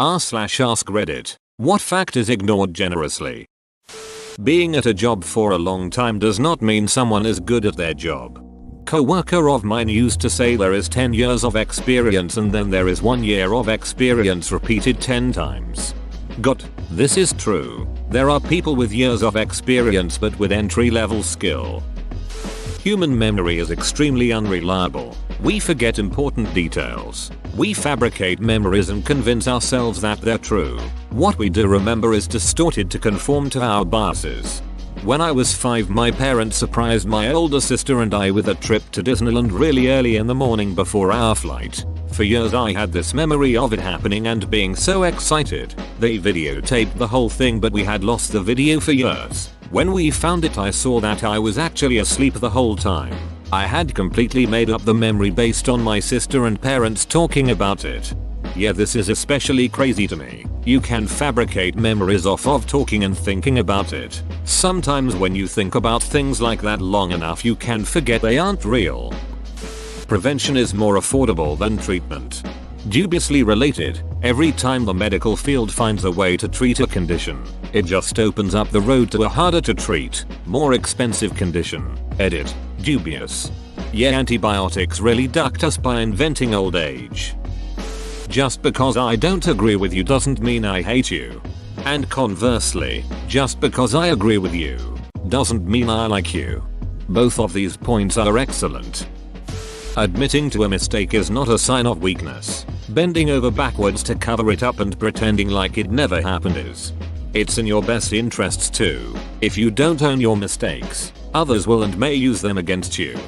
r/ask Reddit. What fact is ignored generously? Being at a job for a long time does not mean someone is good at their job. Coworker of mine used to say there is 10 years of experience and then there is 1 year of experience repeated 10 times. This is true. There are people with years of experience but with entry-level skill. Human memory is extremely unreliable. We forget important details. We fabricate memories and convince ourselves that they're true. What we do remember is distorted to conform to our biases. When I was 5, my parents surprised my older sister and I with a trip to Disneyland really early in the morning before our flight. For years I had this memory of it happening and being so excited. They videotaped the whole thing but we had lost the video for years. When we found it I saw that I was actually asleep the whole time. I had completely made up the memory based on my sister and parents talking about it. Yeah, this is especially crazy to me. You can fabricate memories off of talking and thinking about it. Sometimes when you think about things like that long enough you can forget they aren't real. Prevention is more affordable than treatment. Dubiously related, every time the medical field finds a way to treat a condition, it just opens up the road to a harder to treat, more expensive condition. Edit. Dubious. Yeah, antibiotics really ducked us by inventing old age. Just because I don't agree with you doesn't mean I hate you. And conversely, just because I agree with you doesn't mean I like you. Both of these points are excellent. Admitting to a mistake is not a sign of weakness. Bending over backwards to cover it up and pretending like it never happened is. It's in your best interests too. If you don't own your mistakes, others will and may use them against you.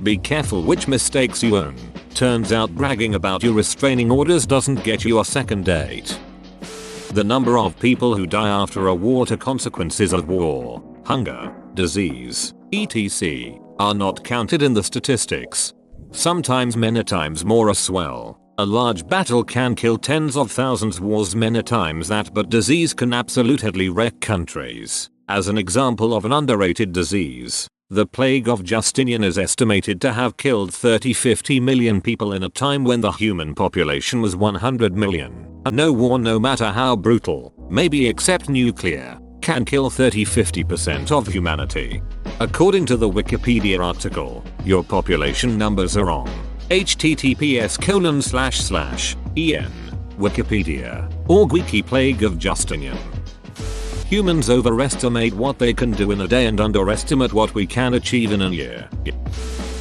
Be careful which mistakes you own. Turns out bragging about your restraining orders doesn't get you a second date. The number of people who die after a war to consequences of war, hunger, disease, etc. are not counted in the statistics. Sometimes many times more as well. A large battle can kill tens of thousands, wars many times that, but disease can absolutely wreck countries. As an example of an underrated disease, the plague of Justinian is estimated to have killed 30-50 million people in a time when the human population was 100 million. No war, no matter how brutal, maybe except nuclear, can kill 30-50% of humanity. According to the Wikipedia article, your population numbers are wrong. https://en Wikipedia.org Wiki Plague of Justinian. Humans overestimate what they can do in a day and underestimate what we can achieve in a year.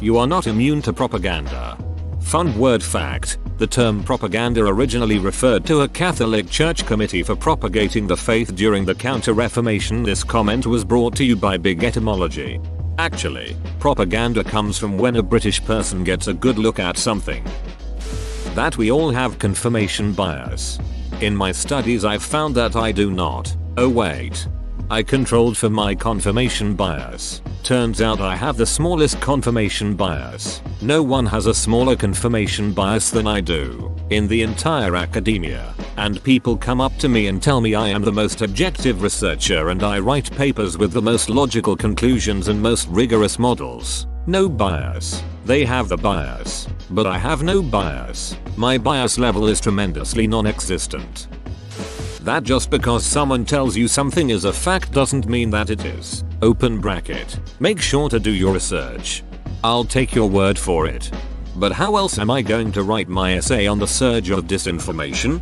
You are not immune to propaganda. Fun word fact, the term propaganda originally referred to a Catholic Church committee for propagating the faith during the Counter-Reformation. This comment was brought to you by Big Etymology. Actually, propaganda comes from when a British person gets a good look at something. That we all have confirmation bias. In my studies I've found that I do not. Oh wait. I controlled for my confirmation bias. Turns out I have the smallest confirmation bias. No one has a smaller confirmation bias than I do in the entire academia. And people come up to me and tell me I am the most objective researcher and I write papers with the most logical conclusions and most rigorous models. No bias. They have the bias. But I have no bias. My bias level is tremendously non-existent. That just because someone tells you something is a fact doesn't mean that it is. Open bracket. Make sure to do your research. I'll take your word for it. But how else am I going to write my essay on the surge of disinformation?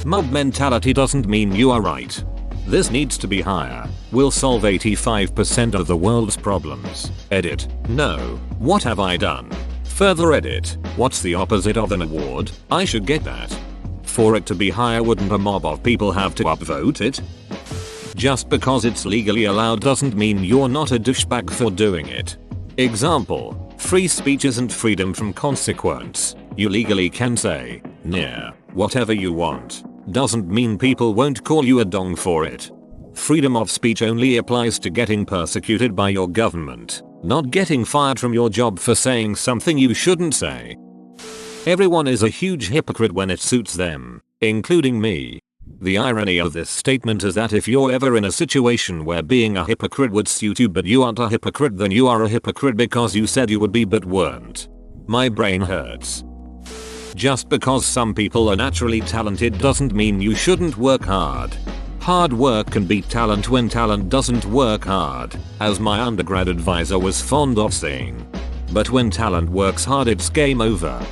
Mob mentality doesn't mean you are right. This needs to be higher. We'll solve 85% of the world's problems. Edit. No. What have I done? Further edit. What's the opposite of an award? I should get that. For it to be higher, wouldn't a mob of people have to upvote it? Just because it's legally allowed doesn't mean you're not a douchebag for doing it. Example, free speech isn't freedom from consequence. You legally can say, near, whatever you want. Doesn't mean people won't call you a dong for it. Freedom of speech only applies to getting persecuted by your government, not getting fired from your job for saying something you shouldn't say. Everyone is a huge hypocrite when it suits them, including me. The irony of this statement is that if you're ever in a situation where being a hypocrite would suit you but you aren't a hypocrite, then you are a hypocrite because you said you would be but weren't. My brain hurts. Just because some people are naturally talented doesn't mean you shouldn't work hard. Hard work can beat talent when talent doesn't work hard, as my undergrad advisor was fond of saying. But when talent works hard, it's game over.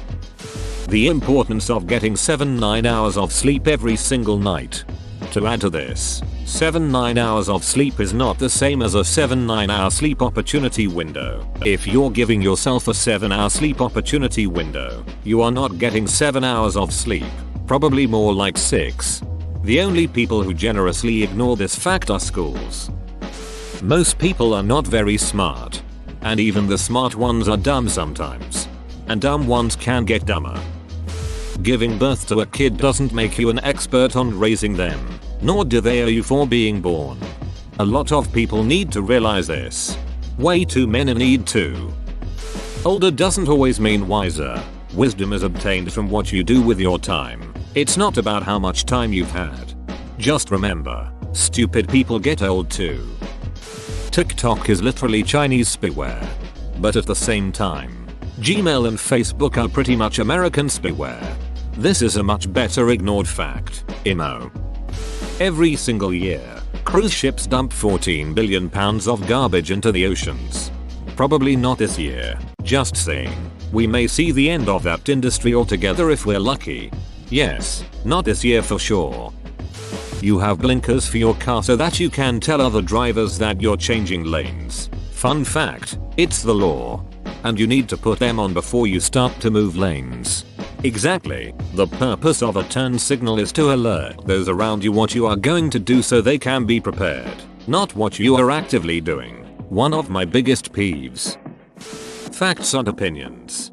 The importance of getting 7-9 hours of sleep every single night. To add to this, 7-9 hours of sleep is not the same as a 7-9 hour sleep opportunity window. If you're giving yourself a 7-hour sleep opportunity window, you are not getting 7 hours of sleep, probably more like 6. The only people who generously ignore this fact are schools. Most people are not very smart. And even the smart ones are dumb sometimes. And dumb ones can get dumber. Giving birth to a kid doesn't make you an expert on raising them, nor do they owe you for being born. A lot of people need to realize this. Way too many need to. Older doesn't always mean wiser. Wisdom is obtained from what you do with your time. It's not about how much time you've had. Just remember, stupid people get old too. TikTok is literally Chinese spyware. But at the same time, Gmail and Facebook are pretty much American spyware. This is a much better ignored fact. IMO. Every single year, cruise ships dump 14 billion pounds of garbage into the oceans. Probably not this year, just saying. We may see the end of that industry altogether if we're lucky. Yes, not this year for sure. You have blinkers for your car so that you can tell other drivers that you're changing lanes. Fun fact, it's the law. And you need to put them on before you start to move lanes. Exactly, the purpose of a turn signal is to alert those around you what you are going to do so they can be prepared, not what you are actively doing. One of my biggest peeves. Facts and opinions.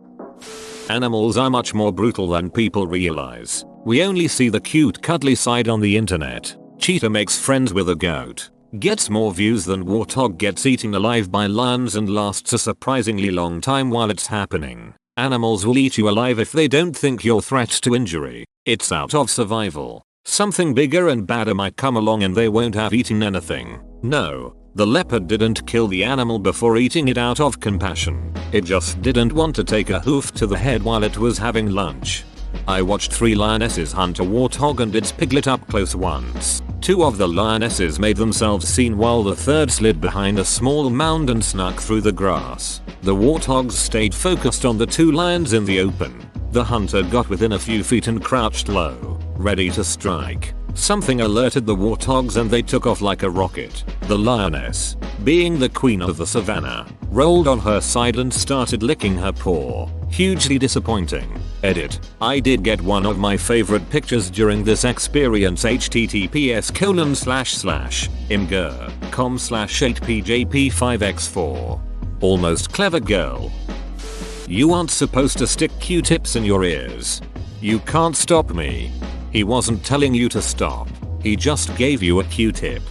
Animals are much more brutal than people realize. We only see the cute cuddly side on the internet. Cheetah makes friends with a goat. Gets more views than warthog gets eaten alive by lions and lasts a surprisingly long time while it's happening. Animals will eat you alive if they don't think you're a threat to injury. It's out of survival. Something bigger and badder might come along and they won't have eaten anything. No. The leopard didn't kill the animal before eating it out of compassion. It just didn't want to take a hoof to the head while it was having lunch. I watched 3 lionesses hunt a warthog and its piglet up close once. 2 of the lionesses made themselves seen while the 3rd slid behind a small mound and snuck through the grass. The warthogs stayed focused on the 2 lions in the open. The hunter got within a few feet and crouched low, ready to strike. Something alerted the warthogs and they took off like a rocket. The lioness, being the queen of the savannah, rolled on her side and started licking her paw. Hugely disappointing. Edit. I did get one of my favorite pictures during this experience. https://imgur.com/8pjp5x4. Almost clever girl. You aren't supposed to stick Q-tips in your ears. You can't stop me. He wasn't telling you to stop. He just gave you a Q-tip.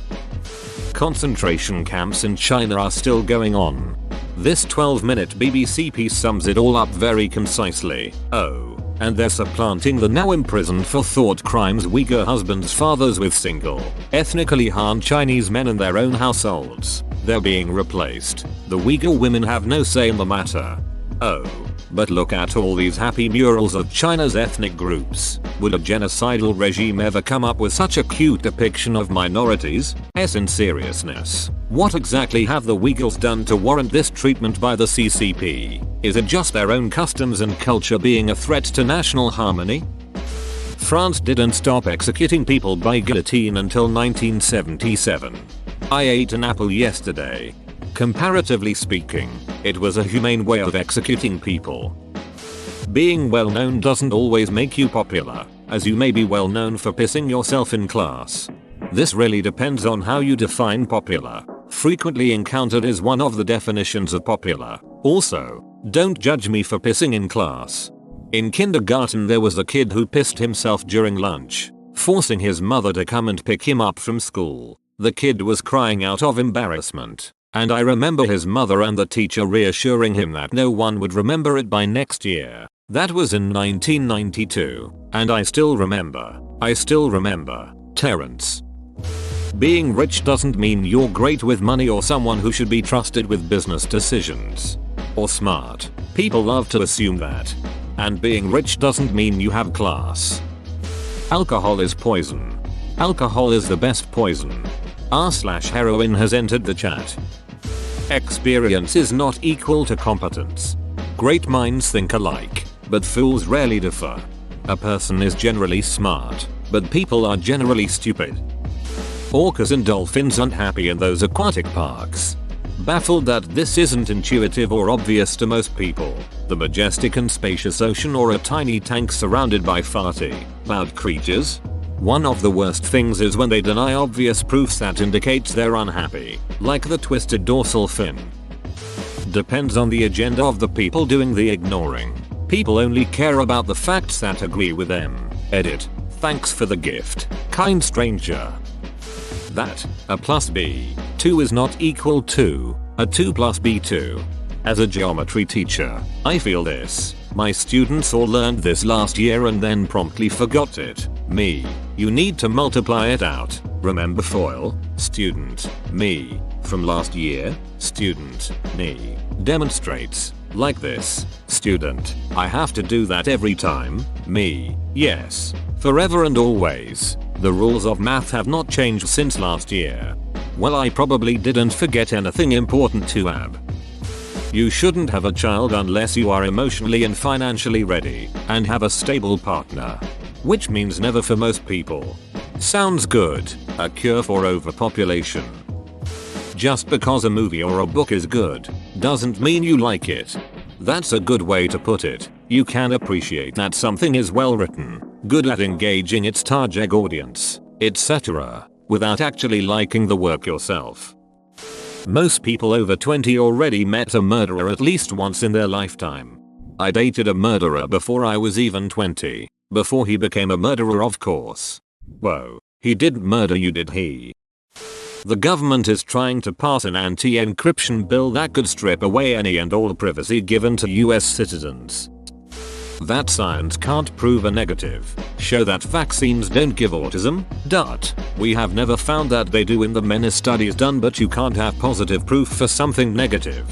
Concentration camps in China are still going on. This 12-minute BBC piece sums it all up very concisely. Oh, and they're supplanting the now imprisoned for thought crimes Uyghur husbands' fathers with single, ethnically Han Chinese men in their own households. They're being replaced. The Uyghur women have no say in the matter. Oh. But look at all these happy murals of China's ethnic groups. Would a genocidal regime ever come up with such a cute depiction of minorities? In seriousness, what exactly have the Uyghurs done to warrant this treatment by the CCP? Is it just their own customs and culture being a threat to national harmony? France didn't stop executing people by guillotine until 1977. I ate an apple yesterday. Comparatively speaking, it was a humane way of executing people. Being well known doesn't always make you popular, as you may be well known for pissing yourself in class. This really depends on how you define popular. Frequently encountered is one of the definitions of popular. Also, don't judge me for pissing in class. In kindergarten there was a kid who pissed himself during lunch, forcing his mother to come and pick him up from school. The kid was crying out of embarrassment. And I remember his mother and the teacher reassuring him that no one would remember it by next year. That was in 1992. And I still remember. Terrence. Being rich doesn't mean you're great with money or someone who should be trusted with business decisions. Or smart. People love to assume that. And being rich doesn't mean you have class. Alcohol is poison. Alcohol is the best poison. R/heroin has entered the chat. Experience is not equal to competence. Great minds think alike, but fools rarely differ. A person is generally smart, but people are generally stupid. Orcas and dolphins aren't happy in those aquatic parks. Baffled that this isn't intuitive or obvious to most people. The majestic and spacious ocean or a tiny tank surrounded by farty, loud creatures? One of the worst things is when they deny obvious proofs that indicates they're unhappy, like the twisted dorsal fin. Depends on the agenda of the people doing the ignoring. People only care about the facts that agree with them. Edit. Thanks for the gift, kind stranger. That, a plus b, 2 is not equal to, a 2 plus b2. As a geometry teacher, I feel this. My students all learned this last year and then promptly forgot it. Me. You need to multiply it out. Remember FOIL? Student. Me. From last year? Student. Me. Demonstrates. Like this. Student. I have to do that every time? Me. Yes. Forever and always. The rules of math have not changed since last year. Well, I probably didn't forget anything important to add. You shouldn't have a child unless you are emotionally and financially ready and have a stable partner. Which means never for most people. Sounds good. A cure for overpopulation. Just because a movie or a book is good doesn't mean you like it. That's a good way to put it. You can appreciate that something is well written, good at engaging its target audience, etc., without actually liking the work yourself. Most people over 20 already met a murderer at least once in their lifetime. I dated a murderer before I was even 20. Before he became a murderer, of course. Whoa, he didn't murder you, did he? The government is trying to pass an anti-encryption bill that could strip away any and all privacy given to US citizens. That science can't prove a negative. Show that vaccines don't give autism? We have never found that they do in the many studies done, but you can't have positive proof for something negative.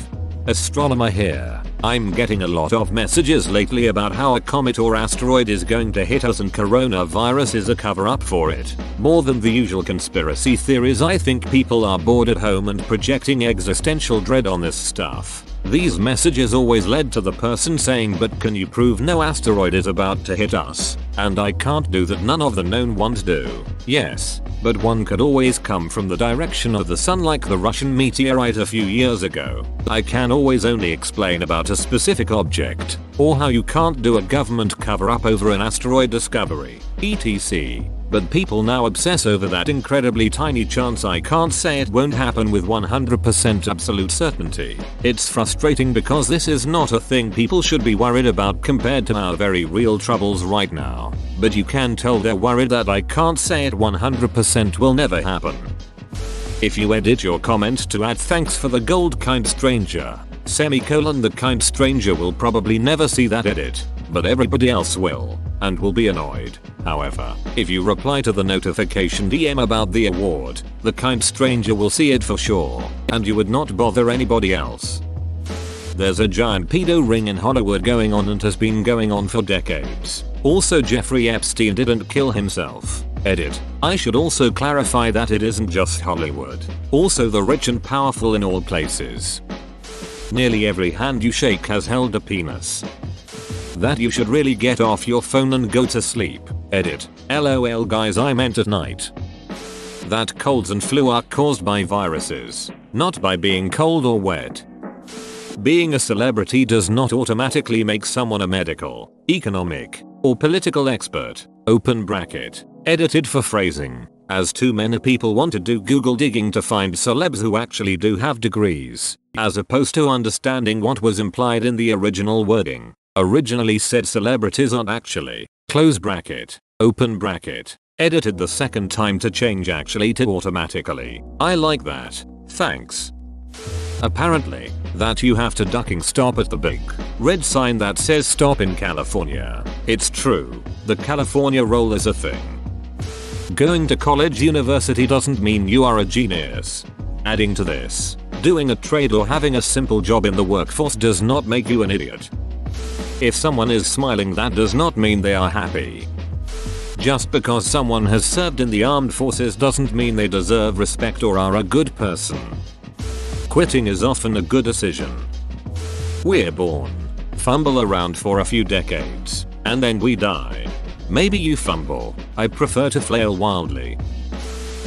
Astronomer here. I'm getting a lot of messages lately about how a comet or asteroid is going to hit us and coronavirus is a cover up for it. More than the usual conspiracy theories, I think people are bored at home and projecting existential dread on this stuff. These messages always led to the person saying, but can you prove no asteroid is about to hit us? And I can't do that, none of the known ones do. Yes, but one could always come from the direction of the sun like the Russian meteorite a few years ago. I can always only explain about a specific object, or how you can't do a government cover up over an asteroid discovery, etc. But people now obsess over that incredibly tiny chance. I can't say it won't happen with 100% absolute certainty. It's frustrating because this is not a thing people should be worried about compared to our very real troubles right now. But you can tell they're worried that I can't say it 100% will never happen. If you edit your comment to add thanks for the gold, kind stranger, semicolon, the kind stranger will probably never see that edit, but everybody else will, and will be annoyed. However, if you reply to the notification DM about the award, the kind stranger will see it for sure, and you would not bother anybody else. There's a giant pedo ring in Hollywood going on and has been going on for decades. Also, Jeffrey Epstein didn't kill himself. Edit. I should also clarify that it isn't just Hollywood. Also the rich and powerful in all places. Nearly every hand you shake has held a penis. That you should really get off your phone and go to sleep. Edit. LOL guys, I meant at night. That colds and flu are caused by viruses, not by being cold or wet. Being a celebrity does not automatically make someone a medical, economic, or political expert. Open bracket. Edited for phrasing, as too many people want to do Google digging to find celebs who actually do have degrees, as opposed to understanding what was implied in the original wording. Originally said celebrities aren't actually, close bracket, open bracket, edited the second time to change actually to automatically. I like that, thanks. Apparently, that you have to ducking stop at the big red sign that says stop in California. It's true, the California roll is a thing. Going to college university doesn't mean you are a genius. Adding to this, doing a trade or having a simple job in the workforce does not make you an idiot. If someone is smiling, that does not mean they are happy. Just because someone has served in the armed forces doesn't mean they deserve respect or are a good person. Quitting is often a good decision. We're born, fumble around for a few decades, and then we die. Maybe you fumble, I prefer to flail wildly.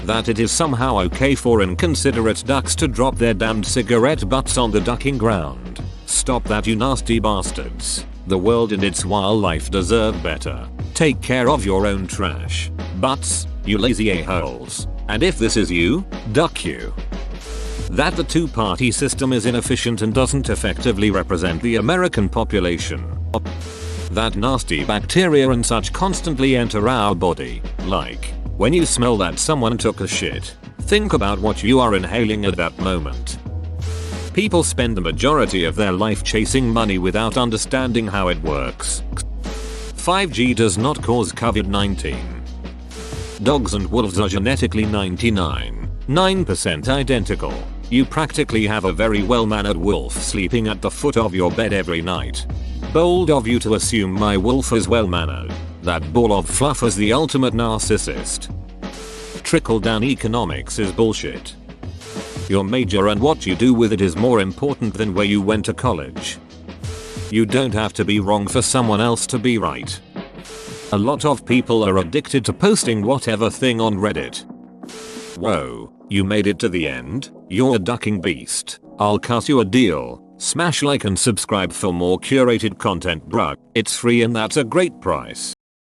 That it is somehow okay for inconsiderate ducks to drop their damned cigarette butts on the ducking ground. Stop that, you nasty bastards. The world and its wildlife deserve better. Take care of your own trash butts, you lazy a-holes. And if this is you, duck you. That the two-party system is inefficient and doesn't effectively represent the American population. That nasty bacteria and such constantly enter our body, like when you smell that someone took a shit. Think about what you are inhaling at that moment. People spend the majority of their life chasing money without understanding how it works. 5G does not cause COVID-19. Dogs and wolves are genetically 99.9% identical. You practically have a very well-mannered wolf sleeping at the foot of your bed every night. Bold of you to assume my wolf is well-mannered. That ball of fluff is the ultimate narcissist. Trickle-down economics is bullshit. Your major and what you do with it is more important than where you went to college. You don't have to be wrong for someone else to be right. A lot of people are addicted to posting whatever thing on Reddit. Whoa, you made it to the end? You're a ducking beast. I'll cut you a deal. Smash like and subscribe for more curated content, bruh. It's free and that's a great price.